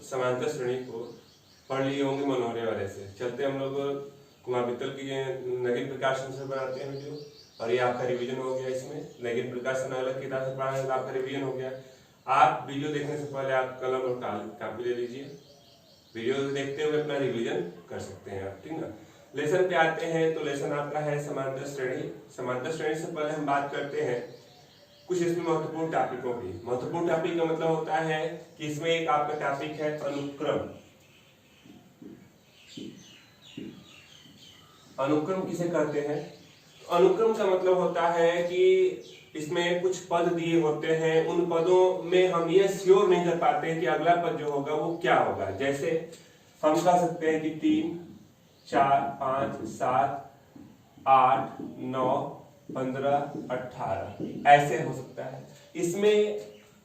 समांतर श्रेणी को पढ़ लिए होंगे मनोरे वाले से। चलते हम लोग कुमार मित्तल की नगीन प्रकाशन से बनाते हैं वीडियो, और ये आपका रिवीजन हो गया। इसमें नगीन प्रकाशन अलग किताब से पढ़ा है तो आपका रिवीजन हो गया। आप वीडियो देखने से पहले आप कलम और कापी ले लीजिए, वीडियो देखते हुए अपना रिवीजन कर सकते हैं आप, ठीक ना। लेसन पे आते हैं तो लेसन आपका है समांतर श्रेणी। समांतर श्रेणी से पहले हम बात करते हैं कुछ इसमें महत्वपूर्ण टॉपिकों की। महत्वपूर्ण टॉपिक का मतलब होता है कि इसमें एक आपका टॉपिक है अनुक्रम। अनुक्रम किसे कहते हैं? अनुक्रम का मतलब होता है कि इसमें कुछ पद दिए होते हैं, उन पदों में हम ये श्योर नहीं कर पाते हैं कि अगला पद जो होगा वो क्या होगा। जैसे हम कह सकते हैं कि 3, 4, 5, 7, 8, 9, 15, 18 ऐसे हो सकता है। इसमें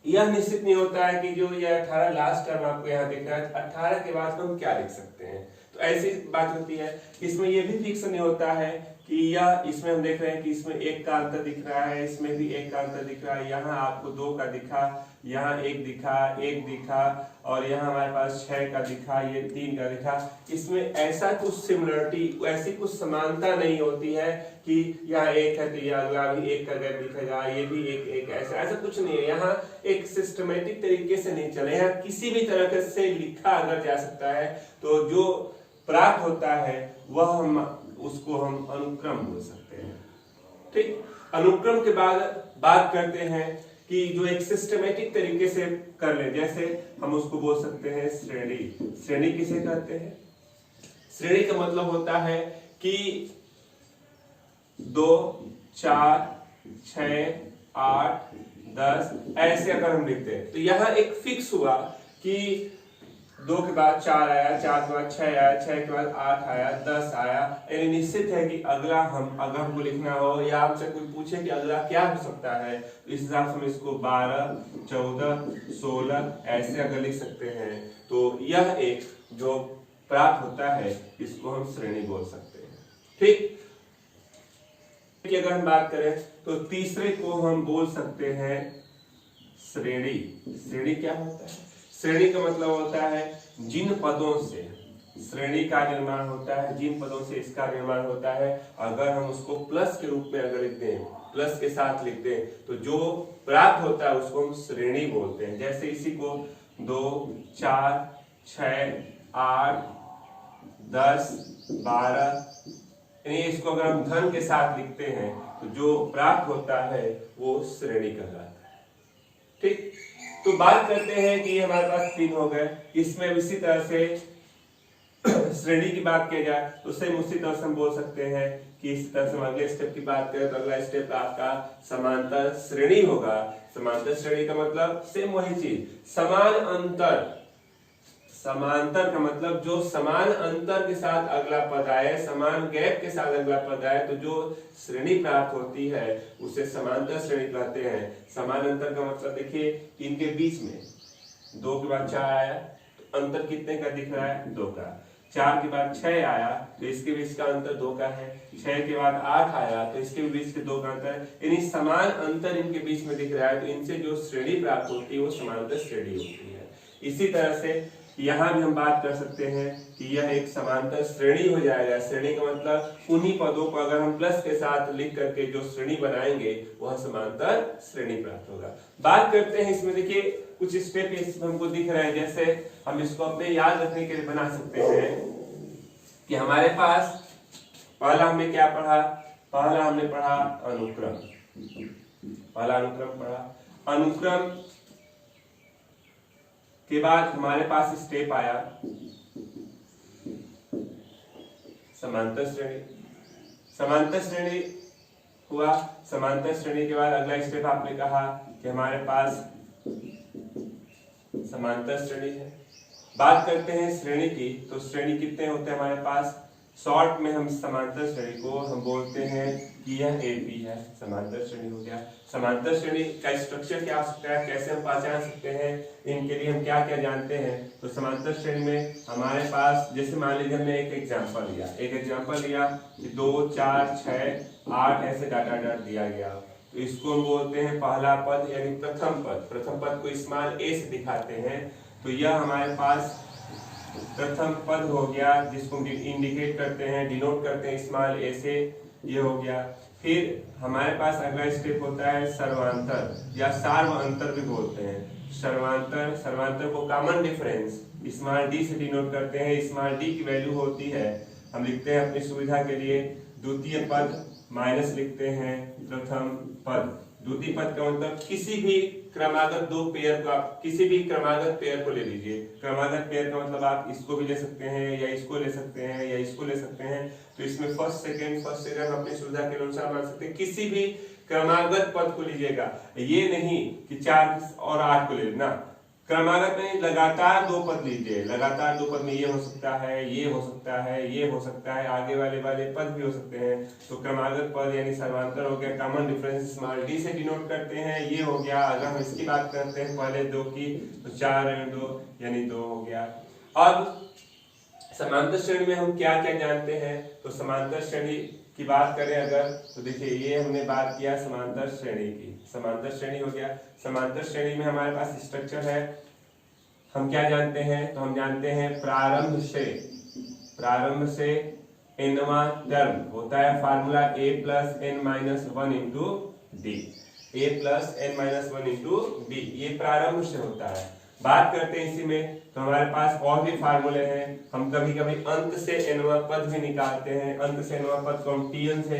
यह निश्चित नहीं होता है कि जो ये 18 लास्ट टर्म आपको यहाँ दिख रहा है, 18 के बाद हम क्या लिख सकते हैं। तो ऐसी बात होती है। इसमें यह भी फिक्स नहीं होता है कि यह, इसमें हम देख रहे हैं कि इसमें 1 का अंतर दिख रहा है, इसमें भी 1 का अंतर दिख रहा है, यहाँ आपको 2 का दिखा, यहाँ 1 दिखा, 1 दिखा, और यहाँ हमारे पास 6 का दिखा, ये 3 का दिखा। इसमें ऐसा कुछ सिमिलरिटी, ऐसी कुछ समानता नहीं होती है कि यहाँ 1 है तो यह अगला भी 1 का गैप दिखेगा, ये भी 1 ऐसा कुछ नहीं है। यहाँ एक सिस्टमेटिक तरीके से नहीं चले, यहाँ किसी भी तरह से लिखा अगर जा सकता है तो जो प्राप्त होता है वह उसको हम अनुक्रम बोल सकते हैं, ठीक। अनुक्रम के बाद बात करते हैं कि जो एक सिस्टमेटिक तरीके से कर ले, जैसे हम उसको बोल सकते हैं श्रेणी। श्रेणी किसे कहते हैं? श्रेणी का मतलब होता है कि 2, 4, 6, 8, 10 ऐसे अगर हम लिखते हैं तो यहाँ एक फिक्स हुआ कि 2 के बाद 4 आया, 4 के बाद 6 आया, 6 के बाद 8 आया, 10 आया। यानी निश्चित है कि अगला अगर हमको लिखना हो या आपसे कोई पूछे कि अगला क्या हो सकता है, तो इस हिसाब से हम इसको 12, 14, 16 ऐसे अगर लिख सकते हैं तो यह एक जो प्राप्त होता है इसको हम श्रेणी बोल सकते हैं, ठीक। अगर हम बात करें तो तीसरे को हम बोल सकते हैं श्रेणी। श्रेणी क्या होता है? श्रेणी का मतलब होता है जिन पदों से श्रेणी का निर्माण होता है, जिन पदों से इसका निर्माण होता है, अगर हम उसको प्लस के रूप में अगर लिख दें, प्लस के साथ लिख दें, तो जो प्राप्त होता है उसको हम श्रेणी बोलते हैं। जैसे इसी को 2, 4, 6, 8, 10, 12, इसको अगर हम धन के साथ लिखते हैं तो जो प्राप्त होता है वो श्रेणी कहलाता है, ठीक। तो बात करते हैं कि हमारे पास 3 हो गए। इसमें इसी तरह से श्रेणी की बात की जाए तो सेम उसी तरह से हम बोल सकते हैं कि इस तरह से हम अगले स्टेप की बात करें तो अगला स्टेप आपका समांतर श्रेणी होगा। समांतर श्रेणी का मतलब सेम वही चीज, समान अंतर। समांतर का मतलब जो समान अंतर के साथ अगला पद आए, समान गैप के साथ अगला पद आए, तो जो श्रेणी प्राप्त होती है उसे समांतर श्रेणी कहते हैं। समान अंतर का मतलब देखिए, इनके बीच में 2 के बाद 4 आया तो अंतर कितने का दिख रहा है? 2 का। 4 के बाद 6 आया तो इसके बीच का अंतर 2 का है। 6 के बाद 8 आया तो इसके बीच के 2 का अंतर है, यानी समान अंतर इनके बीच में दिख रहा है, तो इनसे जो श्रेणी प्राप्त होती है वो समांतर श्रेणी होती है। इसी तरह से यहाँ भी हम बात कर सकते हैं कि यह एक समांतर श्रेणी हो जाएगा। श्रेणी का मतलब उन्हीं पदों को अगर हम प्लस के साथ लिख करके जो श्रेणी बनाएंगे वह समांतर श्रेणी प्राप्त होगा। बात करते हैं इसमें, देखिए कुछ स्टेप इसमें हमको दिख रहे हैं। जैसे हम इसको अपने याद रखने के लिए बना सकते हैं कि हमारे पास पहला हमने क्या पढ़ा? पहला हमने पढ़ा अनुक्रम। पहला अनुक्रम पढ़ा। अनुक्रम के बाद हमारे पास स्टेप आया समांतर श्रेणी। समांतर श्रेणी हुआ। समांतर श्रेणी के बाद अगला स्टेप आपने कहा कि हमारे पास समांतर श्रेणी है। बात करते हैं श्रेणी की, तो श्रेणी कितने होते हैं हमारे पास? शॉर्ट में हम समांतर श्रेणी को हम बोलते हैं कि यह एपी है, समांतर श्रेणी हो गया। समांतर श्रेणी का स्ट्रक्चर क्या हो सकता है, कैसे हम पहचान सकते हैं, इनके लिए हम क्या क्या जानते हैं? तो समांतर श्रेणी में हमारे पास, जैसे मान लीजिए हमने एक एग्जांपल लिया कि 2, 4, 6, 8 ऐसे डाटा डाट दिया गया, तो इसको हम बोलते हैं पहला पद यानी प्रथम पद। प्रथम पद को स्मॉल ए से दिखाते हैं। तो यह हमारे पास प्रथम पद हो गया, जिसको इंडिकेट करते हैं, डिनोट करते हैं स्मॉल ए से, ये हो गया। फिर हमारे पास अगला स्टेप होता है सर्वांतर या सार्व अंतर भी बोलते हैं। सर्वांतर, सर्वांतर को कॉमन डिफरेंस स्मॉल डी से डिनोट करते हैं। स्मॉल डी की वैल्यू होती है, हम लिखते हैं अपनी सुविधा के लिए द्वितीय पद माइनस लिखते हैं प्रथम पद। द्वितीय पद का मतलब किसी भी क्रमागत दो पेयर को, आप किसी भी क्रमागत पेयर को ले लीजिए। क्रमागत पेयर का मतलब आप इसको भी ले सकते हैं या इसको ले सकते हैं या इसको ले सकते हैं। तो इसमें फर्स्ट सेकंड अपनी सुविधा के अनुसार मान सकते हैं। किसी भी क्रमागत पद को लीजिएगा, ये नहीं कि 4 और 8 को ले लेना। क्रमागत में लगातार दो पद लीजिए, लगातार दो पद में ये हो सकता है, ये हो सकता है, ये हो सकता है, आगे वाले पद भी हो सकते हैं। तो क्रमागत पद यानी सर्वांतर हो गया, कॉमन डिफरेंस स्मॉल डी से डिनोट करते हैं, ये हो गया। अगर हम इसकी बात करते हैं पहले दो की, तो 4 और 2 यानी 2 हो गया। अब समांतर श्रेणी में हम क्या क्या जानते हैं, तो समांतर श्रेणी की बात करें अगर, तो देखिए ये हमने बात किया समांतर श्रेणी की। समांतर श्रेणी हो गया। समांतर श्रेणी में हमारे पास स्ट्रक्चर है, हम क्या जानते हैं, तो हम जानते हैं प्रारंभ से nवां टर्म होता है formula a plus n minus 1 into D. a plus n minus 1 into D, ये प्रारंभ से होता है। बात करते हैं इसी में, तो हमारे पास और भी फार्मूले हैं। हम कभी कभी अंत से nवां पद भी निकालते हैं। अंत से nवां पद को हम tn से,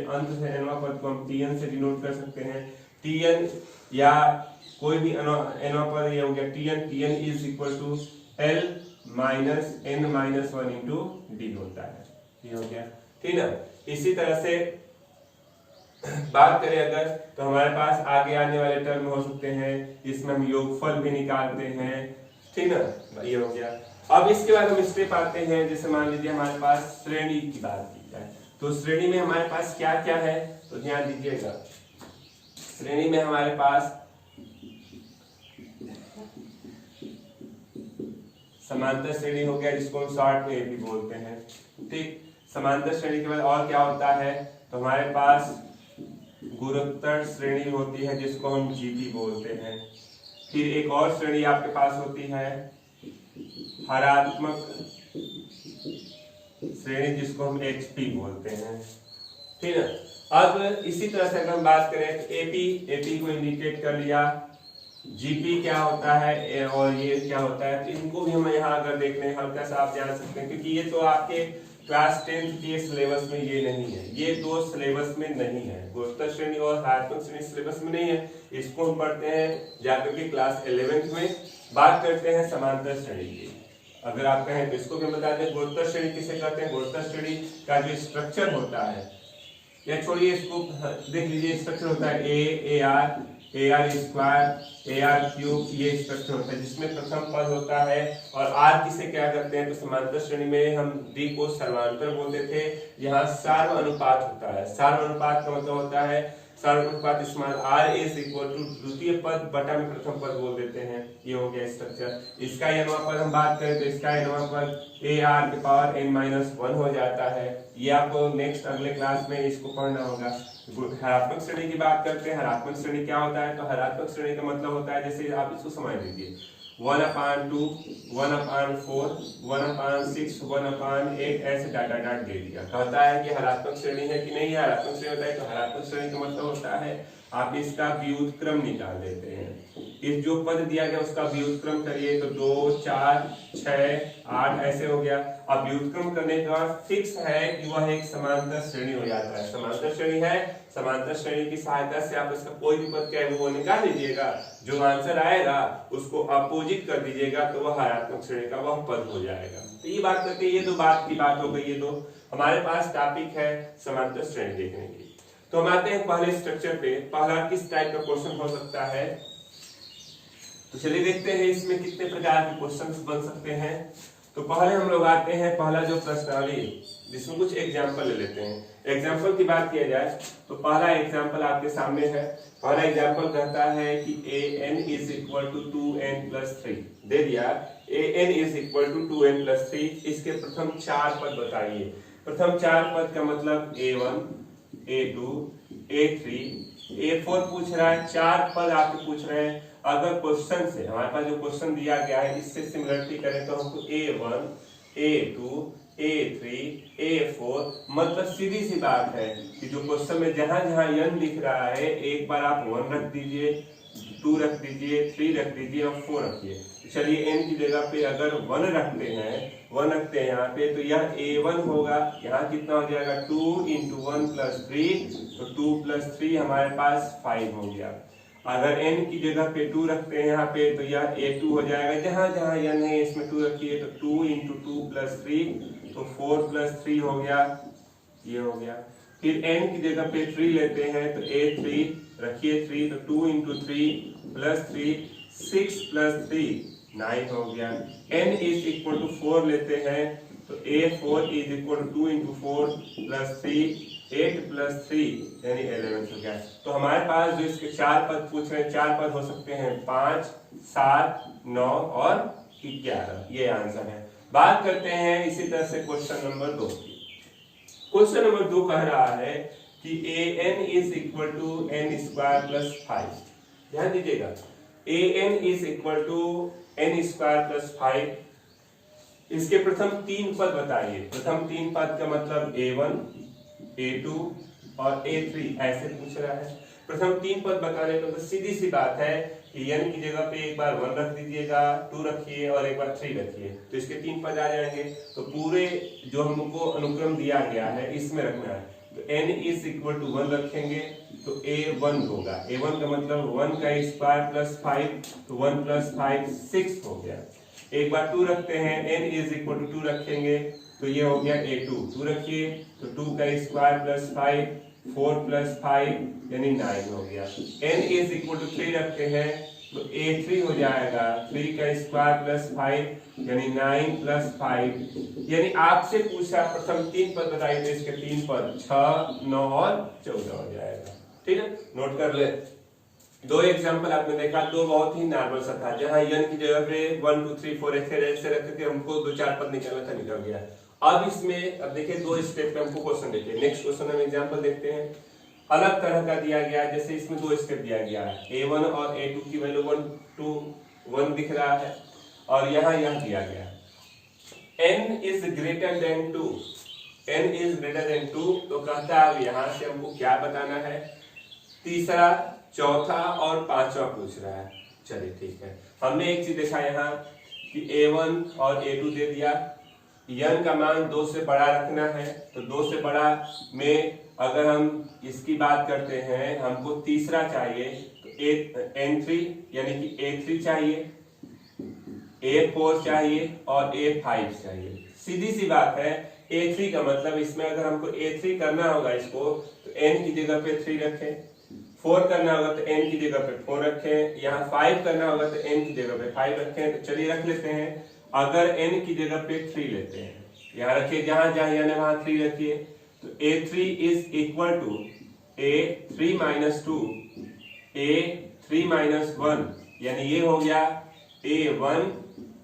अंत से nवां पद को हम tn से डिनोट कर सकते हैं। tn या कोई भी nवां पद, ये हो गया tn is equal to l minus n minus 1 into d होता है, ये हो गया। ठीक ना। इसी तरह से बात करें अगर, तो हमारे पास आगे आने वाले टर्म हो सकते हैं, इसमें हम योगफल भी निकालते हैं। ठीक ना, ये हो गया। अब इसके बाद हम स्टेप आते हैं, जैसे मान लीजिए हमारे पास श्रेणी की बात की जाए, तो श्रेणी में हमारे पास क्या क्या है, तो ध्यान दीजिएगा। श्रेणी में हमारे पास समांतर श्रेणी हो गया, जिसको हम शॉर्ट में भी बोलते हैं। ठीक, समांतर श्रेणी के बाद और क्या होता है, तो हमारे पास गुणोत्तर श्रेणी होती है, जिसको हम जीपी बोलते हैं। फिर एक और श्रेणी आपके पास होती है हरात्मक श्रेणी, जिसको हम एचपी बोलते हैं। ठीक है। अब इसी तरह से अगर हम बात करें, तो एपी को इंडिकेट कर लिया, जीपी क्या होता है और ये क्या होता है, तो इनको भी हम यहाँ अगर देख लें हल्का सा आप जान सकते हैं, क्योंकि ये तो आपके क्लास 10th के सिलेबस में ये नहीं है, ये दो सिलेबस में नहीं है। गुणोत्तर श्रेणी और हरात्मक श्रेणी सिलेबस में नहीं है, इसको हम पढ़ते हैं जाकर के क्लास 11th में। बात करते हैं समांतर श्रेणी की। अगर आप कहें तो इसको भी बता दें, गुणोत्तर श्रेणी किसे कहते हैं। गुणोत्तर श्रेणी का जो स्ट्रक्चर होता है, या छोड़िए इसको देख लीजिए, स्ट्रक्चर होता है A R square A R cube, ये स्ट्रक्चर होता है, जिसमें प्रथम पद होता है और आर किसे क्या करते हैं, तो समांतर श्रेणी में हम डी को सर्वांतर बोलते थे। यहाँ सार्व अनुपात होता है। सार्व अनुपात का मतलब होता है, सार्व अनुपात small r is equal to द्वितीय पद बटा में प्रथम पद बोल देते हैं। ये हो गया स्ट्रक्चर। इसका nवां पद हम बात करें, तो इसका nवां पद ए आर के पावर n माइनस 1 हो जाता है। ये आपको नेक्स्ट अगले क्लास में इसको पढ़ना होगा। हरात्मक श्रेणी की बात करते हैं। हरात्मक श्रेणी क्या होता है, तो हरात्मक श्रेणी का मतलब होता है, जैसे आप इसको समझ लीजिए, 1/2, 1/4, 1/6, 1/8 ऐसे डाटा दे दिया। कहता है कि हरात्मक श्रेणी है कि नहीं है। हरात्मक श्रेणी होता है, तो हरात्मक श्रेणी का मतलब होता है आप इसका व्युत्क्रम निकाल देते हैं। इस जो पद दिया गया उसका व्युत्क्रम करिए, तो 2, 4, 6, 8 ऐसे हो गया। अब व्युत्क्रम करने के बाद फिक्स है कि वह एक समांतर श्रेणी हो जाता है। समांतर श्रेणी है, समांतर श्रेणी की सहायता से आप इसका कोई भी पद क्या है वो निकाल लीजिएगा। जो आंसर आएगा उसको अपोजिट कर दीजिएगा, तो वह हरात्मक श्रेणी का वह पद हो जाएगा। तो ये बात करते हैं, ये दो बात की बात हो गई। ये दो हमारे पास टॉपिक है समांतर श्रेणी देखने की। तो हम आते हैं पहले स्ट्रक्चर पे। पहला किस टाइप का क्वेश्चन हो सकता है, तो चलिए देखते हैं इसमें कितने प्रकार के क्वेश्चंस बन सकते हैं। तो पहले हम लोग आते हैं, पहला जो प्रश्नावली, जिसमें कुछ एग्जाम्पल ले लेते हैं। एग्जाम्पल की बात किया जाए तो पहला एग्जाम्पल आपके सामने है। पहला एग्जाम्पल कहता है कि an is equal to 2n+3 दे दिया। an is equal to 2n+3, इसके प्रथम 4 पद बताइए। प्रथम 4 पद का मतलब a1, a2, a3, a4 पूछ रहा है। 4 पद आपके पूछ रहे हैं। अगर क्वेश्चन से हमारे पास जो क्वेश्चन दिया गया है इससे सिमिलरिटी करें तो हमको A1, A2, A3, A4 मतलब सीधी सी बात है कि जो क्वेश्चन में जहां जहां n दिख रहा है एक बार आप 1 रख दीजिए, 2 रख दीजिए, 3 रख दीजिए और 4 रखिए। चलिए n की जगह पे अगर 1 रखते हैं यहाँ पे तो यह A1 होगा, यहाँ कितना हो जाएगा 2 into 1 plus 3, तो 2 plus 3 हमारे पास 5 हो गया। अगर n की जगह पे 2 रखते हैं यहाँ पे तो यह A2 हो जाएगा, जहां जहां n है इसमें 2 रखिए तो 2 into 2 plus 3 तो 4 plus 3 हो गया, ये हो गया। फिर n की जगह पे 3 लेते हैं तो A3 रखिए 3 तो 2 into 3 plus 3 6 plus 3 9 हो गया। n is equal to 4 लेते हैं तो A4 is equal to 2 into 4 plus 3 8 plus 3 यानी 11 हो गया। तो हमारे पास जो इसके 4 पद पूछ रहे हैं, 4 पद हो सकते हैं 5, 7, 9 और 11, ये आंसर है। बात करते हैं इसी तरह से क्वेश्चन नंबर 2 की। क्वेश्चन नंबर 2 कह रहा है कि an is equal to n square plus 5। ध्यान दीजिएगा, an is equal to n square plus 5। इसके प्रथम 3 पद बताइए। प्रथम 3 पद का मतलब A1, A2 और A3 ऐसे पूछ रहा है। प्रथम 3 पद बताने को तो सीधी सी बात है कि n की जगह पे एक बार 1 रख दीजिएगा, 2 रखिए और एक बार 3 रखिए तो इसके 3 पद आ जाएंगे। तो पूरे जो हमको अनुक्रम दिया गया है इसमें रखना है तो n is equal to 1 रखेंगे तो A1 होगा। A1 का मतलब 1 का स्क्वायर प्लस 5 तो 1 प्लस 5 6 हो गया। एक बार 2 रखते हैं, n is equal to 2 रखेंगे तो ये हो गया A2। 2 रखिए तो 2 का स्क्वायर प्लस 5 4 प्लस 5 यानी 9 हो गया। n is equal to 3 रखते हैं तो A3 हो जाएगा, 3 का स्क्वायर प्लस 5 यानी 9 प्लस 5। यानी आपसे पूछा प्रथम 3 पद बताइए तो इसके 3 पद 6, 9 और 14 हो जाएगा। ठीक है, नोट कर ले। 2 एग्जांपल आपने देखा, 2 बहुत ही नॉर्मल सा था, जहां n की जगह पे 1 2 3 4 ऐसे रखते थे, हमको 2-4 पद निकालना था, निकल गया। अब इसमें अब देखिए 2 स्टेप पे हमको क्वेश्चन देखिए। नेक्स्ट क्वेश्चन हम एग्जांपल देखते हैं, अलग तरह का दिया गया है। जैसे इसमें 2 स्टेप दिया गया है, A1 और A2 की वैल्यू 1 2 1 दिख रहा है और यहाँ यह दिया गया है n is greater than 2, n is greater than 2 तो कहता है यहाँ से हमको क्या बताना है, तीसरा, चौथा और पांचवा पूछ रहा है। चलिए ठीक है, हमने एक चीज देखा यहाँ कि A1 और A2 दे दिया, n का मान 2 से बड़ा रखना है तो 2 से बड़ा में अगर हम इसकी बात करते हैं हमको तीसरा चाहिए तो N3 यानी कि A3 चाहिए, A4 चाहिए और A5 चाहिए। सीधी सी बात है, A3 का मतलब इसमें अगर हमको A3 करना होगा इसको तो n की जगह पे 3 रखें, 4 करना होगा तो n की जगह पे 4 रखें, यहाँ 5 करना होगा तो n की जगह पे 5 रखें। तो चलिए रख लेते हैं, अगर n की जगह पे 3 लेते हैं, यहाँ रखिए, जहां जहां यानी वहां 3 रखिए तो A3 is equal to A3 minus 2 A3 minus 1 यानी ये हो गया A1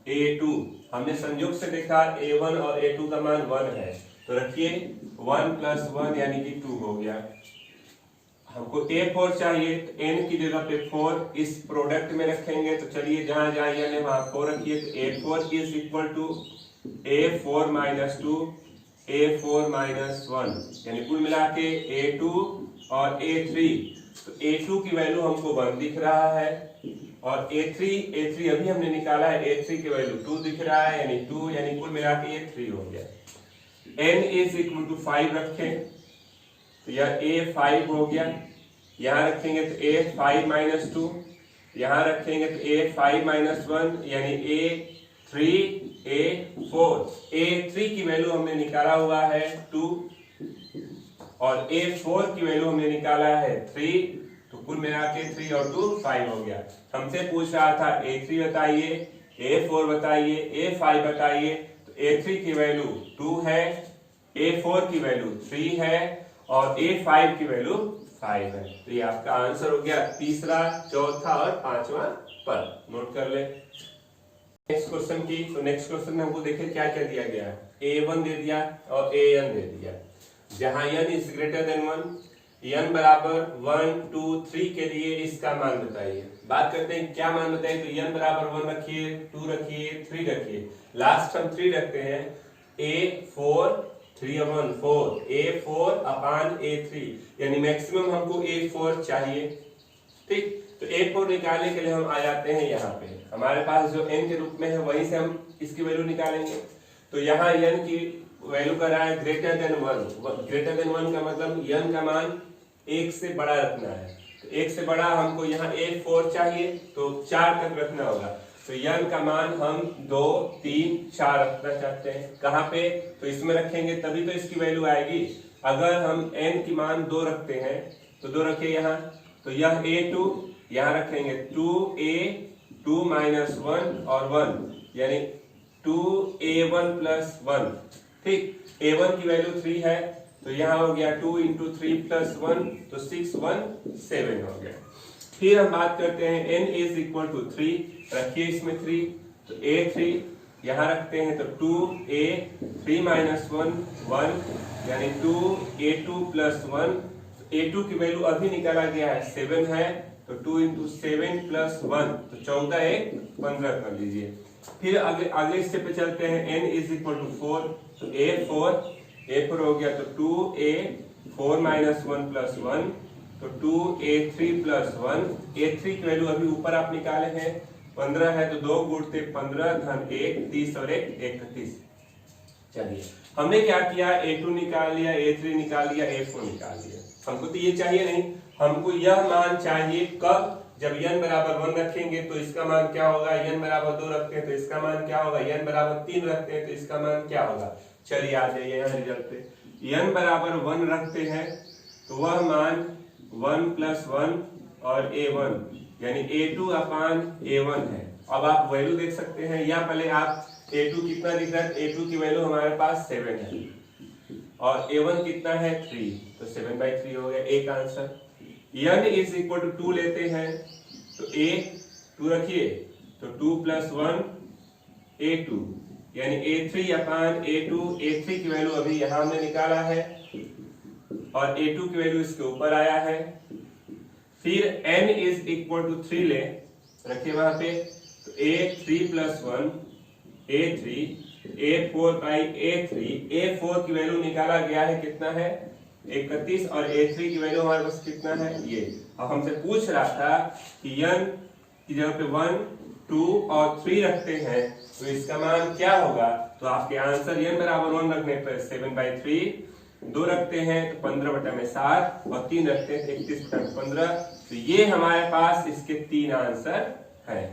A2। हमने संयोग से देखा A1 और A2 का मान 1 है तो रखिए 1 plus 1 यानी कि 2 हो गया। हमको A4 चाहिए तो n की जगह पे 4 इस प्रोडक्ट में रखेंगे तो चलिए जहां जहां यानी वहां 4 रखिए तो A4 is equal to A4 minus 2 A4 minus 1 यानी कुल मिला के A2 और A3। तो A2 की वैल्यू हमको 1 दिख रहा है और A3 अभी हमने निकाला है, A3 की वैल्यू 2 दिख रहा है यानी 2, यानी कुल मिला के ये 3 हो गया। n is equal to 5 रखें तो यह A5 हो गया, यहाँ रखेंगे तो A5 minus 2, यहाँ रखेंगे तो A5 minus 1 यानी A3 A4। A3 की वैल्यू हमने निकाला हुआ है 2 और A4 की वैल्यू हमने निकाला है 3, तो कुल मिला के 3 और 2 5 हो गया। हमसे पूछ रहा था A3 बताइए, A4 बताइए, A5 बताइए, तो A3 की वैल्यू 2 है, A4 की वैल्यू 3 है और A5 की वैल्यू 5 है। तो ये आपका आंसर हो गया तीसरा, चौथा और पांचवा पद। नोट कर ले नेक्स्ट क्वेश्चन की। तो नेक्स्ट क्वेश्चन में हमको देखिए क्या क्या दिया गया है, A1 दे दिया और AN दे दिया। जहां n is greater than 1 n बराबर 1 2 3 के लिए इसका मान बताइए। बात करते हैं क्या मान बताइए, तो n बराबर 1 रखिए, 2 रखिए, 3 रखिए, लास्ट हम 3 रखते हैं। a4 3 1 4 a4 अपान a3 यानी मैक्सिमम हमको a4 चाहिए। ठीक, तो a4 निकालने के लिए हम आ जाते हैं यहाँ पे, हमारे पास जो n के रूप में है वहीं से हम इसकी वैल्यू निकालेंगे। तो यहाँ n की वैल्यू कर रहा है ग्रेटर देन 1, ग्रेटर देन 1 का मतलब n का मान 1 से बड़ा रखना है। तो 1 से बड़ा हमको यहाँ a4 चाहिए तो 4 तक रखना होगा। तो n का मान हम 2 3 4 रखना चाहते हैं। कहाँ पे, तो इसमें रखेंगे तभी तो इसकी वैल्यू आएगी। अगर हम n की मान 2 रखते हैं तो 2 रखिए यहाँ, तो यह a2 यहाँ रखेंगे 2a2 माइनस 1 और 1 यानी 2a1 प्लस 1। ठीक, a1 की वैल्यू 3 है तो यहाँ हो गया 2 इंटू 3 प्लस 1 तो 6 1 7 हो गया। फिर हम बात करते हैं n इज इक्वल टू 3, रखिए इसमें 3, तो a3 यहाँ रखते हैं तो 2a3 माइनस 1 1 यानी 2a2 प्लस 1। a2 की वैल्यू अभी निकाला गया है 7 है तो 2 इंटू 7 प्लस 1 तो 14 1 15 कर लीजिए। फिर अगले स्टेप पे चलते हैं, n इज इक्वल टू 4, तो a4 हो गया तो 2a4 माइनस 1 प्लस 1 तो 2a3 प्लस 1। a3 की वैल्यू अभी ऊपर आप निकाले हैं 15 है तो 2 गुणते 15 धन 1 30 और 1 31। चलिए हमने क्या किया, a2 निकाल लिया, a3 निकाल लिया, a4 निकाल लिया। हमको तो ये चाहिए नहीं, हमको यह मान चाहिए कब, जब n बराबर 1 रखेंगे तो इसका मान क्या होगा, n बराबर 2 रखते हैं तो इसका मान क्या होगा, n बराबर 3 रखते हैं तो इसका मान क्या होगा। चलिए आ जाइए यहाँ रिजल्ट पे, n बराबर 1 रखते हैं तो वह मान 1 प्लस 1 और a1 यानी a2 अपान a1 है। अब आप वैल्यू देख सकते हैं, या पहले आप a2 कितना दिख रहा है, a2 की वैल्यू हमारे पास 7 है और a1 कितना है 3, तो 7/3 हो गया एक answer. n is equal to 2 लेते हैं तो a2 रखिए तो 2 प्लस 1 a2 यानी a3 अपान a2, a3 की वैल्यू अभी यहाँ हमने निकाला है और a2 की वैल्यू इसके ऊपर आया है। फिर n इज इक्वल टू 3 ले, रखिए वहां पे, तो a3 plus 1 a3 a4 by a3, a4 की वैल्यू निकाला गया है कितना है 31 और a3 की वैल्यू हमारे पास कितना है ये। अब हमसे पूछ रहा था कि n की जगह पे 1 2 और 3 रखते हैं तो इसका मान क्या होगा, तो आपके आंसर n बराबर 1 रखने पर 7/3, 2 रखते हैं तो 15/7 और 3 रखते हैं 31/15। तो ये हमारे पास इसके 3 आंसर हैं।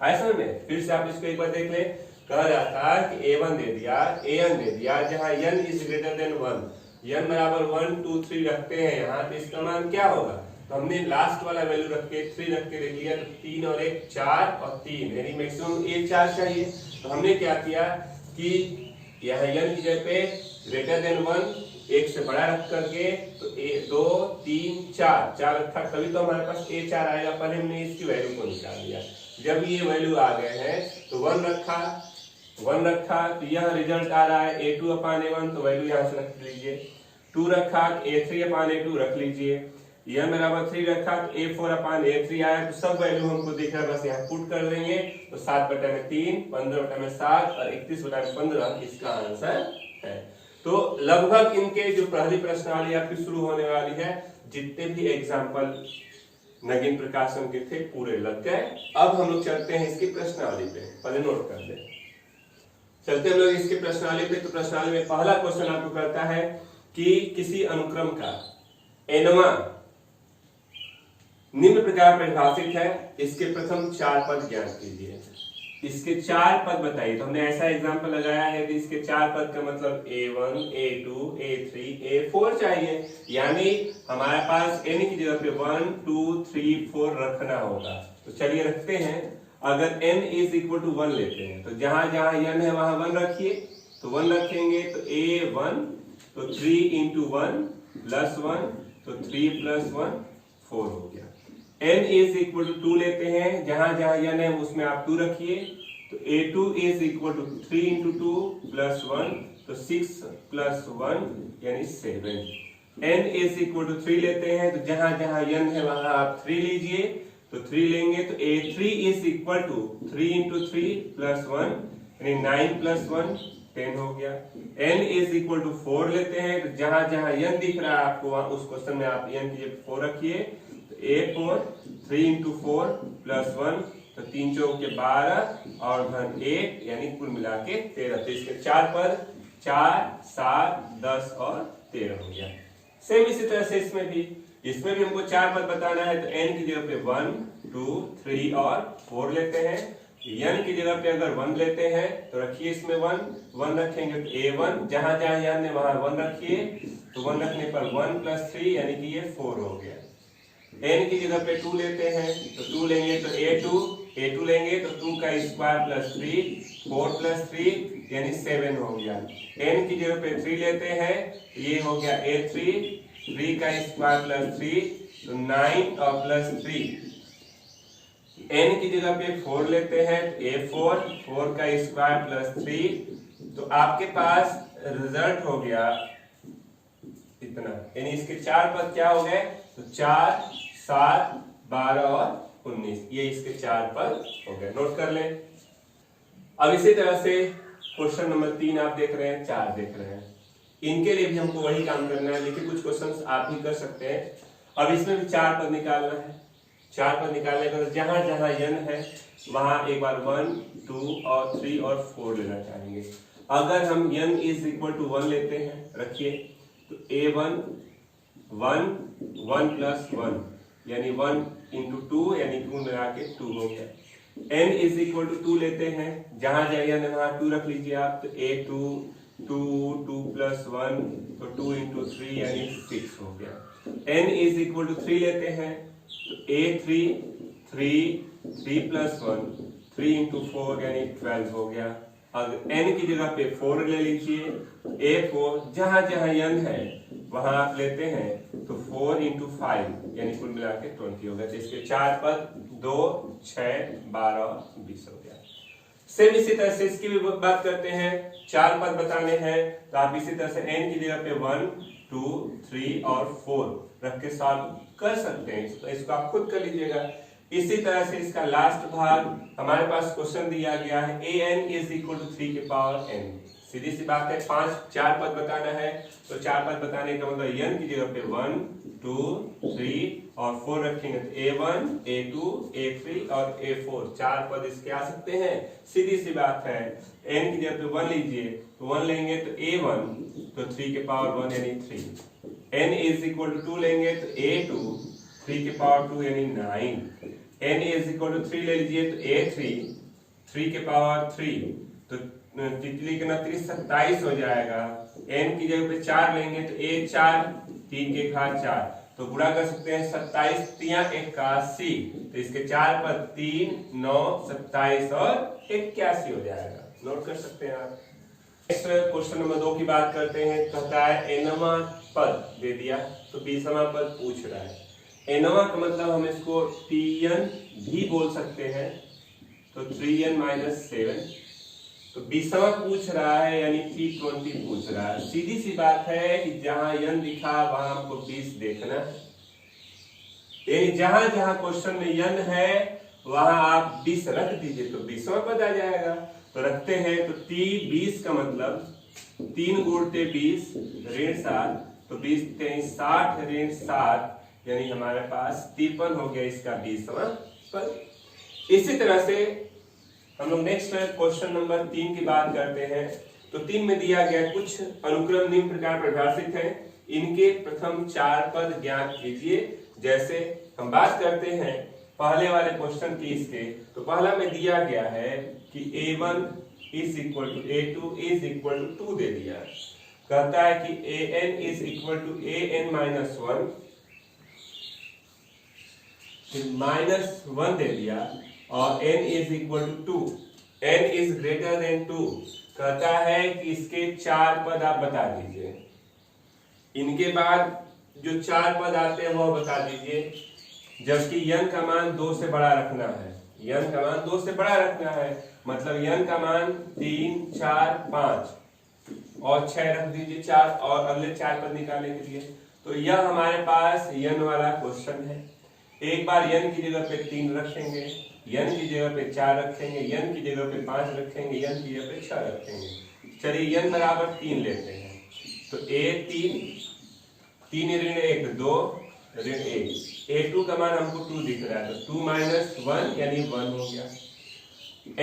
ऐसा में फिर से आप इसको एक बार देख ले, कह रहा था कि a1 दे दिया, an दे दिया, जहां n is greater then 1, n बराबर 1 2 3 रखते हैं यहाँ, तो इसका मान क्या होगा। तो हमने लास्ट वाला वैल्यू रख के 3 रख के देख लिया, तो 3 और 1 4 और 3 यानी मैक्सिमम a4 चाहिए। तो हमने क्या किया कि यहाँ n की जगह पे ग्रेटर देन 1 1 से बड़ा रख करके तो 2 3 4 रखा, तभी तो हमारे पास a4 आएगा। पहले हमने इसकी वैल्यू को निकाल लिया, जब ये वैल्यू आ गए हैं तो 1 रखा तो यह रिजल्ट आ रहा है a2 अपान a1, तो वैल्यू यहाँ से रख लीजिए। 2 रखा a3 अपान a2 रख लीजिए, n बराबर 3 रखा तो a4 अपान a3 आया, तो सब वैल्यू हमको दिख रहा है, बस यहाँ पुट कर देंगे तो 7/3 15/7 और 31/15 इसका आंसर है। तो लगभग इनके जो पहली प्रश्नावली आपकी शुरू होने वाली है, जितने भी एग्जाम्पल नगीन प्रकाशन के थे पूरे लग गए। अब हम लोग चलते हैं इसकी प्रश्नावली पे, पहले नोट कर ले, चलते हम लोग इसके प्रश्नावली पे। तो प्रश्नावली में पहला क्वेश्चन आपको करता है कि किसी अनुक्रम का एनवा निम्न प्रकार परिभाषित है, इसके प्रथम 4 पद ज्ञात कीजिए। इसके 4 पद बताइए। तो हमने ऐसा एग्जांपल लगाया है कि इसके 4 पद का मतलब a1 a2 a3 a4 चाहिए, यानी हमारे पास n की जगह पे 1 2 3 4 रखना होगा। तो चलिए रखते हैं, अगर n इज इक्वल टू 1 लेते हैं तो जहां जहां n है वहां 1 रखिए, तो 1 रखेंगे तो a1 तो 3 इंटू 1 प्लस 1 तो 3 प्लस 1 4 हो गया। n इज इक्वल टू 2 लेते हैं, जहां जहां n है उसमें आप 2 रखिए, तो a2 is equal to 3 into 2 plus 1 तो 6 प्लस 1 यानी 7। n इज इक्वल टू 3 लेते हैं तो जहां जहां n है वहां आप 3 लीजिए, तो 3 लेंगे तो a3 is equal to 3 into 3 plus 1 यानी 9 प्लस 1 10 हो गया। n इज इक्वल टू 4 लेते हैं तो जहां जहां n दिख रहा है आपको उस क्वेश्चन में आप n की जगह 4 रखिए, तो a4 3 इंटू 4 प्लस 1 तो 3 चौक के 12 और धन 1 यानी कुल मिला के 13। तो इसके 4 पद 4 7 10 और 13 हो गया। सेम इसी तरह से इसमें भी हमको 4 पद बताना है तो n की जगह पे 1 2 3 और 4 लेते हैं। n की जगह पे अगर 1 लेते हैं तो रखिए इसमें 1 रखेंगे तो a1 जहां जहां n है वहां 1 रखिए, तो 1 रखने पर 1 प्लस 3 यानी कि ये 4 हो गया। n की जगह पे 2 लेते हैं तो 2 लेंगे तो a2 लेंगे तो 2 का स्क्वायर प्लस 3 4 प्लस 3 यानी 7 हो गया। n की जगह पे 3 लेते हैं ये हो गया a3 3 का स्क्वायर प्लस 3 तो 9 और प्लस 3। n की जगह पे 4 लेते हैं तो a4 4 का स्क्वायर प्लस 3 तो आपके पास रिजल्ट हो गया इतना, यानी इसके 4 पद क्या हो गए तो 4 7 12 और 19, ये इसके 4 पद हो गए। नोट कर लें। अब इसी तरह से क्वेश्चन नंबर 3 आप देख रहे हैं, 4 देख रहे हैं, इनके लिए भी हमको वही काम करना है, लेकिन कुछ क्वेश्चंस आप ही कर सकते हैं। अब इसमें भी 4 पद निकालना है। 4 पद निकालने का जहां जहां n है वहां एक बार 1 2 और 3 और 4 लेना चाहेंगे। अगर हम n इज इक्वल टू 1 लेते हैं रखिए तो a1 1 प्लस 1 यानी 1 इंटू 2 यानी 2 मिला के 2 हो गया। n इज इक्वल टू 2 लेते हैं जहां जहां n वहां 2 रख लीजिए आप, तो a2 2 प्लस 1 तो 2 इंटू 3 यानी 6 हो गया। n इज इक्वल टू 3 लेते हैं तो a3 3 प्लस 1 3 इंटू 4 यानी 12 हो गया। अगर n की जगह पे 4 ले लीजिए, a4 जहां जहां n है वहां आप लेते हैं तो 4 इंटू 5 यानी कुल मिला के 20 हो गया। तो इसके 4 पद 2 6 12 20 हो गया। सेम इसी तरह से इसकी भी बात करते हैं। 4 पद बताने हैं तो आप इसी तरह से n की जगह पे 1 2 3 और 4 रख के सॉल्व कर सकते हैं। तो इसको आप खुद कर लीजिएगा। इसी तरह से इसका लास्ट भाग हमारे पास क्वेश्चन दिया गया है an इज इक्वल टू 3 की पावर n। सीधी सी बात है 4 पद बताना है तो 4 पद बताने का मतलब n की जगह पे 1 2 3 और 4 रखेंगे तो a1 a2 a3 और a4 4 पद इसके आ सकते हैं। सीधी सी बात है n की जगह पे 1 लीजिए तो 1 लेंगे तो a1 तो 3 के पावर 1 यानी 3, n इज इक्वल टू 2 लेंगे तो a2 3 के पावर 2 यानी 9, n इज इक्वल टू 3 ले लीजिए तो a3 3 के पावर 3 तो तितली के 27 हो जाएगा। n की जगह पे 4 लेंगे तो a4 3 के घात 4 तो गुणा कर सकते हैं 27 3 81, तो इसके 4 पर 3 9 27 और 81 हो जाएगा। नोट कर सकते हैं आप। नेक्स्ट क्वेश्चन नंबर 2 की बात करते हैं। कहता है nवां पद दे दिया तो 20वां पद पूछ रहा है। nवां का मतलब हम इसको tn भी बोल सकते हैं तो 3n - 7 तो 20वां पूछ रहा है यानी 320 पूछ रहा है। सीधी सी बात है कि जहां n लिखा वहां हमको 20 देखना है, यानी जहां जहां क्वेश्चन में n है वहां आप 20 रख दीजिए तो 20वां पद आ जाएगा। तो रखते हैं तो t 20 का मतलब 3 गुणते 20 ऋण 7 तो 20 × 60 ऋण 7 यानी हमारे पास 53 हो गया इसका 20वां पद। इसी तरह से हम लोग नेक्स्ट क्वेश्चन नंबर 3 की बात करते हैं। तो 3 में दिया गया कुछ अनुक्रम निम्न प्रकार परिभाषित है, इनके प्रथम 4 पद ज्ञात कीजिए। जैसे हम बात करते हैं पहले वाले क्वेश्चन की इसके, तो पहला में दिया गया है कि a1 is equal to a2 is equal to 2 दे दिया। कहता है कि an is equal to an -1 दे दिया और n is equal to 2, n is greater than 2। कहता है कि इसके 4 पद आप बता दीजिए। इनके बाद जो 4 पद आते हैं वो बता दीजिए, जबकि n का मान 2 से बड़ा रखना है। n का मान 2 से बड़ा रखना है मतलब n का मान 3 4 5 और 6 रख दीजिए 4 और अगले 4 पद निकालने के लिए। तो यह हमारे पास n वाला क्वेश्चन है। एक बार n की जगह पे 3 रखेंगे, n की जगह पे 4 रखेंगे, n की जगह पे 5 रखेंगे, n की जगह पे 6 रखेंगे। चलिए n बराबर 3 लेते हैं तो a3 3 ऋण 1 2 ऋण 1, a2 का मान हमको 2 दिख रहा है तो 2 माइनस 1 यानी 1 हो गया।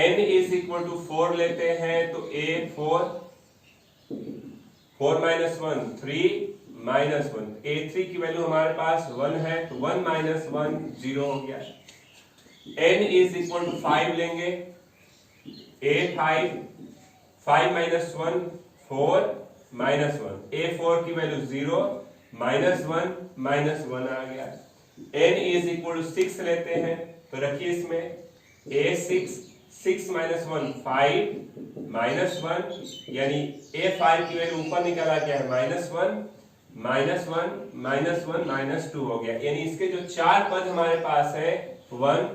n इज इक्वल टू 4 लेते हैं तो a4 4 माइनस 1 3 माइनस 1, a3 की वैल्यू हमारे पास 1 है तो 1 माइनस 1 0 हो गया। n इज इक्वल टू 5 लेंगे, a5 5 माइनस 1 4 माइनस 1, a4 की वैल्यू 0 माइनस 1 माइनस 1 आ गया। n इज इक्वल टू 6 लेते हैं तो रखिए इसमें a6 6 माइनस 1 5 माइनस 1 यानी a5 की वैल्यू ऊपर निकला गया है माइनस 1 माइनस 1 माइनस 1 माइनस 2 हो गया। यानी इसके जो 4 पद हमारे पास है 1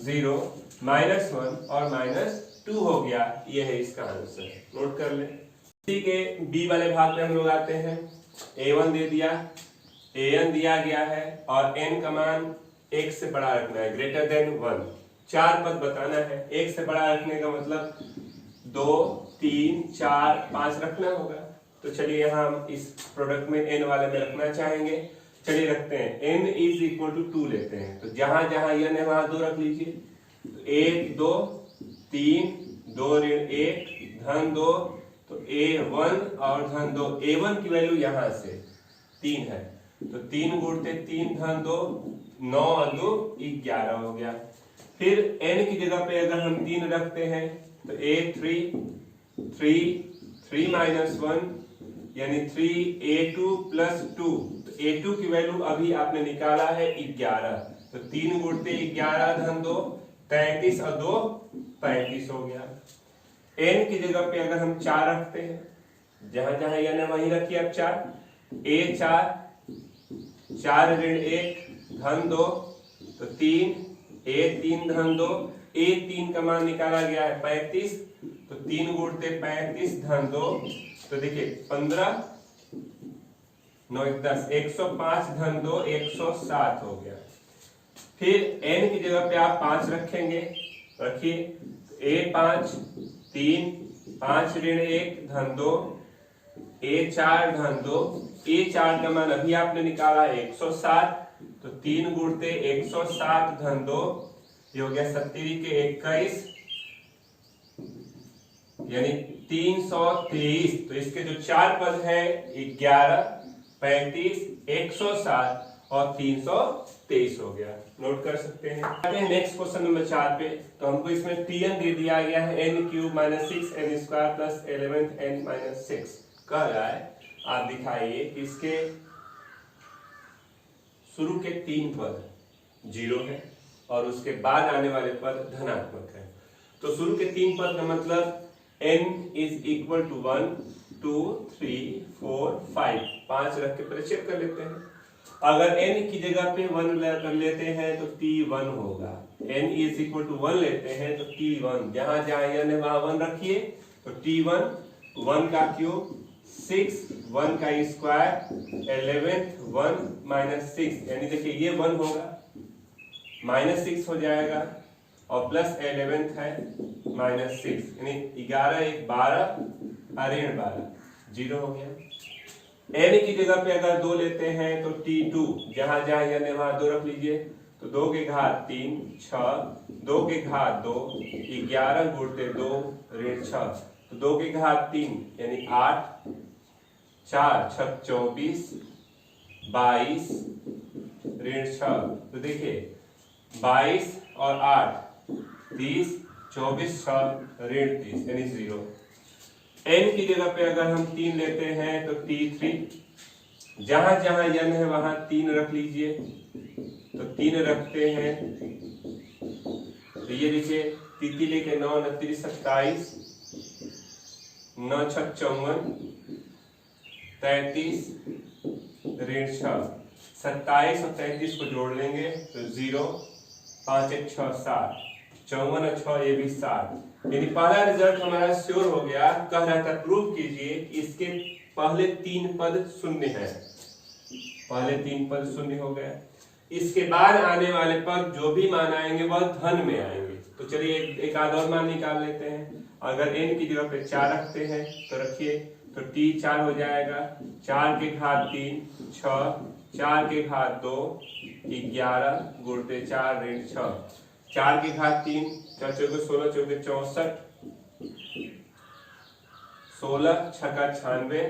0 माइनस 1 और माइनस 2 हो गया। यह है इसका आंसर, नोट कर ले। इसी के बी वाले भाग में हम लोग आते हैं। a1 दे दिया, an दिया गया है और n का मान 1 से बड़ा रखना है, ग्रेटर देन 1। 4 पद बताना है, 1 से बड़ा रखने का मतलब 2 3 4 5 रखना होगा। तो चलिए यहाँ हम इस प्रोडक्ट में n वाले में रखना चाहेंगे। चलिए रखते हैं, n इज इक्वल टू 2 लेते हैं तो जहां जहां n है वहां 2 रख लीजिए। तो 1 2 3 2 ऋण 1 धन 2 तो a1 और धन 2, a1 की वैल्यू यहाँ से 3 है तो 3 गुणते 3 धन 2 9 और 2 11 हो गया। फिर n की जगह पे अगर हम 3 रखते हैं तो a3 3 माइनस 1 यानी 3 a2 प्लस 2, तो a2 की वैल्यू अभी आपने निकाला है 11 तो 3 गुणते 11 धन 2 33 और 2 35 हो गया। n की जगह पे अगर हम 4 रखते हैं, जहां जहां n है वहीं रखिए अब 4, a4 4 ऋण 1 धन 2 तो 3 a3 धन 2, a3 का मान निकाला गया है 35 तो 3 गुणते 35 धन 2 तो देखिए 15 9 10 105 धन 2 107 हो गया। फिर n की जगह पे आप 5 रखेंगे, रखिए a5 3 5 ऋण 1 धन 2 a4 धन 2, a4 का मान अभी आपने निकाला है 107 तो 3 गुणते 107 धन 2 ये हो गया 70 के 21 यानी 323। तो इसके जो 4 पद है 11 35 107 और 323 हो गया, नोट कर सकते हैं। आते हैं नेक्स्ट क्वेश्चन नंबर 4 पे। तो हमको इसमें tn दे दिया गया है n cube minus 6 n square plus 11 n minus 6 कह रहा है। आप दिखाइए कि इसके शुरू के 3 पद 0 है और उसके बाद आने वाले पद धनात्मक है। तो शुरू के 3 पद का मतलब n इज इक्वल टू 1 2 3 4 5 रख के परिचय कर लेते हैं। अगर n की जगह पे 1 कर लेते हैं तो t1 होगा। n इज इक्वल टू 1 लेते हैं तो t1, जहां जहां n है वहां 1 रखिए तो t1 1 का क्यूब 6 1 का स्क्वायर 11 1 माइनस 6 यानी देखिए ये 1 होगा माइनस 6 हो जाएगा और प्लस 11 है माइनस 6 यानी 11 1 12 ऋण 12 0 हो गया। n की जगह पे अगर 2 लेते हैं तो t2, जहां जहां n है वहां 2 रख लीजिए तो 2 के घात 3 6 2 के घात 2 11 गुणते 2 ऋण 6 तो 2 के घात 3 यानी 8 4 6 24 22 ऋण 6 तो देखिए 22 और 8 30 24 6 ऋण 30 यानी 0। n की जगह पे अगर हम 3 लेते हैं तो t3, जहां जहां n है वहां 3 रख लीजिए तो 3 रखते हैं तो ये देखिए 3 लेके 9 29 27 9 6 54 33 ऋण 6 27 और 33 को जोड़ लेंगे तो 0 5 1 6 7 54 और 6 ये भी 7 यानी पहला रिजल्ट हमारा श्योर हो गया। कह रहा था प्रूव कीजिए कि इसके पहले 3 पद शून्य है। पहले 3 पद शून्य हो गया। इसके बाद आने वाले पद जो भी मान आएंगे वह धन में आएंगे। तो चलिए एक आध और मान निकाल लेते हैं। अगर n की जगह पे 4 रखते हैं तो रखिए, तो t 4 हो जाएगा, 4 के घात 3 6, 4 के घात 2 11 गुणते 4 ऋण 6, 4 के घात 3 4 चौके 16 चौके 64, 16 छक्का 96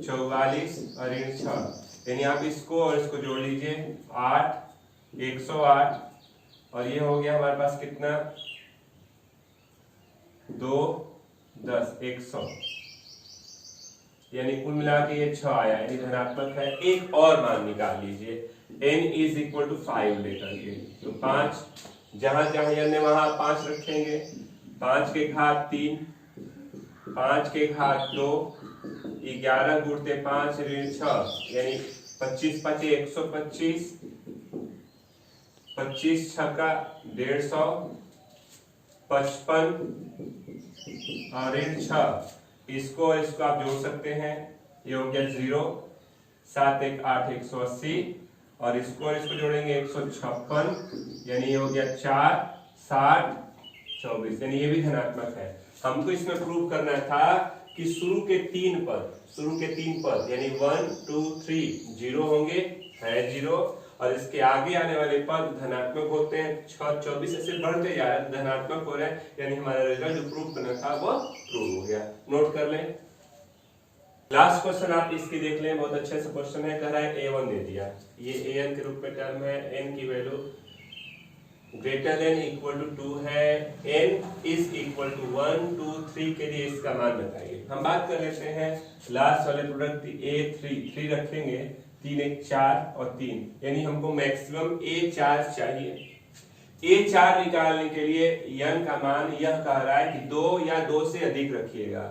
44 और ऋण 6, यानी आप इसको और इसको जोड़ लीजिए 8 108 और ये हो गया हमारे पास कितना 2 10 100, यानी कुल मिला के ये 6 आया, यानी धनात्मक है। एक और मान निकाल लीजिए n इज इक्वल टू 5 लेकर के, तो 5 जहां जहां n है वहां 5 रखेंगे, 5 के घात 3 5 के घात 2 11 गुणते 5 ऋण 6, यानी 25 5 125, 25 छक्का 150 55 और ऋण 6, इसको और इसको आप जोड़ सकते हैं, ये हो गया 0 7 1 8 180 और इसको और इसको जोड़ेंगे 156, यानी ये हो गया 4 60 24, यानी ये भी धनात्मक है। हमको इसमें प्रूव करना था कि शुरू के 3 पद यानी 1 2 3 0 होंगे, है 0, और इसके आगे आने वाले पद धनात्मक होते हैं। 6 24 ऐसे बढ़ते जा रहे हैं, धनात्मक हो रहे हैं, यानी हमारा रिजल्ट जो प्रूव करना था वो प्रूव हो गया। नोट कर लें। लास्ट क्वेश्चन आप इसकी देख लें, बहुत अच्छे से क्वेश्चन है। कह रहा है a1 दे दिया, ये an के रूप में टर्म है, n की value greater than equal to 2 है, n इज इक्वल टू 1 2 3 के लिए इसका मान बताइए। हम बात कर लेते हैं लास्ट वाले प्रोडक्ट a3 रखेंगे, 3 1 4 और 3, यानी हमको मैक्सिमम a4 चाहिए। a4 निकालने के लिए n का मान यह कह रहा है कि 2 या 2 से अधिक रखिएगा,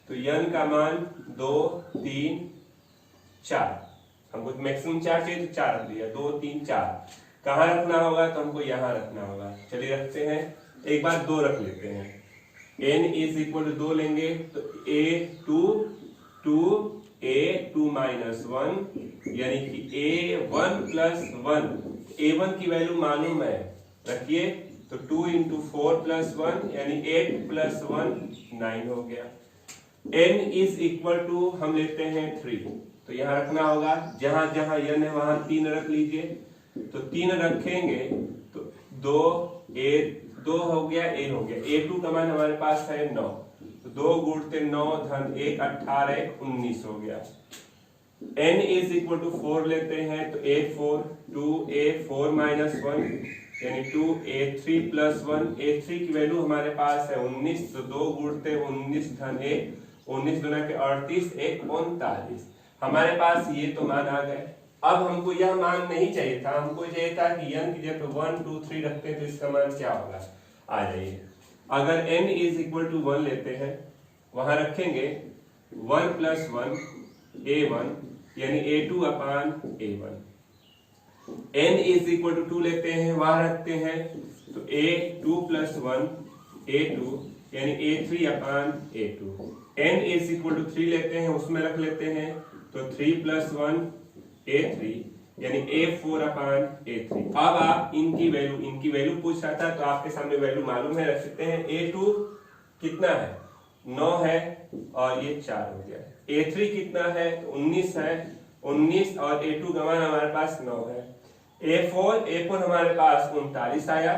तो n का मान 2 3 4, हमको मैक्सिमम 4 चाहिए तो 4 रख दिया, 2 3 4। कहाँ रखना होगा, तो हमको यहाँ रखना होगा। चलिए रखते हैं, एक बार 2 रख लेते हैं, n इज इक्वल टू 2 लेंगे तो a2 2 a2 माइनस 1, यानी कि a1 प्लस 1, a1 की वैल्यू मालूम है, रखिए, तो 2 इंटू 4 प्लस 1 यानी 8 प्लस 1 9 हो गया। n इज इक्वल टू हम लेते हैं 3, तो यहाँ रखना होगा, जहां जहां n है वहां 3 रख लीजिए, तो 3 रखेंगे तो 2 हो गया, a हो गया, a2 का मान हमारे पास है 9, तो 2 गुणते 9 धन 1 18 19 हो गया। n इज इक्वल टू 4 लेते हैं, तो a4 2a4 माइनस 1 यानी 2a3 प्लस 1, a3 की वैल्यू हमारे पास है 19, तो 2 गुणते 19 धन 1 19 दुना के 38 1 39, हमारे पास ये तो मान आ गए। अब हमको यह मान नहीं चाहिए था, हमको चाहिए था कि n की जगह 1 2 3 रखते हैं तो इसका मान क्या होगा, आ जाइए। अगर n इज इक्वल टू 1 लेते हैं, वहां रखेंगे 1 प्लस 1 a1 यानी a2 upon a1, n is equal to 2 लेते हैं, वहां रखते हैं तो a2 प्लस 1 a2 यानी a3 upon a2, n is equal to 3 लेते हैं, उसमें रख लेते हैं तो 3 प्लस 1 a3 यानी a4 अपान a3। अब आप इनकी वैल्यू पूछ रहा था, तो आपके सामने वैल्यू मालूम है, रख सकते हैं। a2 कितना है 9 है और ये 4 हो गया, a3 कितना है तो 19 है, 19 और a2 का मान हमारे पास 9 है, a4 हमारे पास 39 आया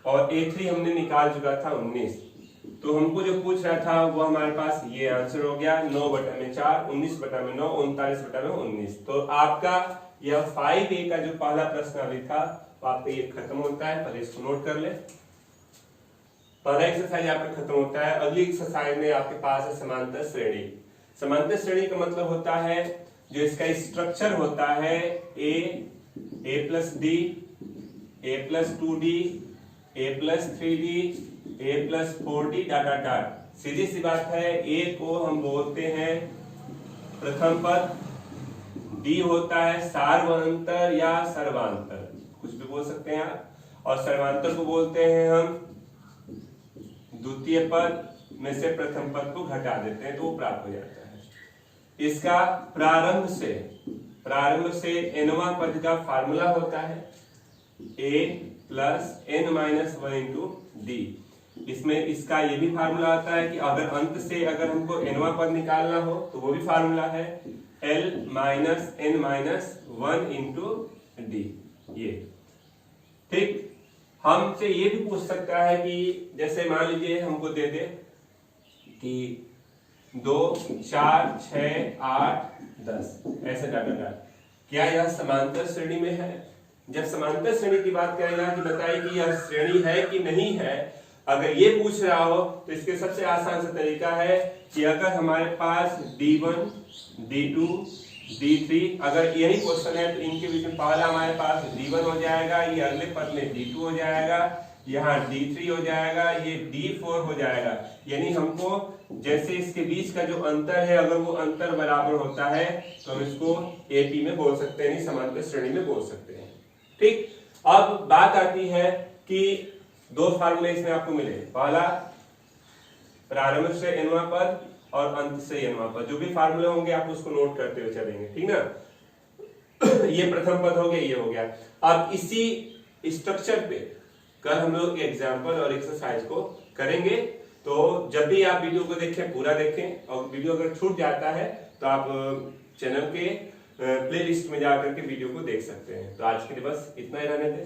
और a3 हमने निकाल चुका था 19, तो हमको जो पूछ रहा था वो हमारे पास ये आंसर हो गया 9 बटा में 4 19 बटा में 9 39 बटा में 19। तो आपका यह 5A का जो पहला प्रश्नावली था वो आपका ये खत्म होता है। पहले इसको नोट कर ले, पहला एक्सरसाइज आपका खत्म होता है। अगली एक्सरसाइज में आपके पास है समांतर श्रेणी। समांतर श्रेणी का मतलब होता है जो इसका स्ट्रक्चर होता है a plus d, a plus 2d, a plus 3d, a plus 4d dot dot dot. सीधी सी बात है, a को हम बोलते हैं प्रथम पद, d होता है सार्वंतर या सर्वांतर, कुछ भी बोल सकते हैं आप, और सर्वांतर को बोलते हैं हम द्वितीय पद में से प्रथम पद को घटा देते हैं तो वो प्राप्त हो जाता है। इसका प्रारंभ से nवां पद का फार्मूला होता है a plus n minus 1 into D. इसमें इसका ये भी फार्मूला आता है कि अगर अंत से अगर हमको nवां पद निकालना हो तो वो भी फार्मूला है l minus n minus 1 into D. ये ठीक। हमसे ये भी पूछ सकता है कि जैसे मान लीजिए हमको दे दे कि 2 4 6 8 10 ऐसे डाटा, क्या यह समांतर श्रेणी में है? जब समांतर श्रेणी की बात करेगा कि बताइए कि यह श्रेणी है कि नहीं है, अगर ये पूछ रहा हो तो इसके सबसे आसान सा तरीका है कि अगर हमारे पास D1 D2 D3 अगर यही क्वेश्चन है तो इनके बीच में पहला हमारे पास D1 हो जाएगा, ये अगले पद में D2 हो जाएगा, यहाँ D3 हो जाएगा, ये D4 हो जाएगा। यानी हमको जैसे इसके बीच का जो अंतर है अगर वो अंतर बराबर होता है तो हम इसको AP में बोल सकते हैं, समांतर श्रेणी में बोल सकते हैं। ठीक। अब बात आती है कि दो फार्मूले इसमें आपको मिले, पहला प्रारंभ से nवां पद और अंत से nवां पद। जो भी फार्मूले होंगे आप उसको नोट करते हुए चलेंगे, ठीक ना। ये प्रथम पद हो गया, ये हो गया। अब इसी स्ट्रक्चर पे कल हम लोग एग्जाम्पल और एक्सरसाइज को करेंगे, तो जब भी आप वीडियो को देखें पूरा देखें, और वीडियो अगर छूट जाता है तो आप चैनल के प्लेलिस्ट में जाकर के वीडियो को देख सकते हैं। तो आज के लिए बस इतना ही रहने दें।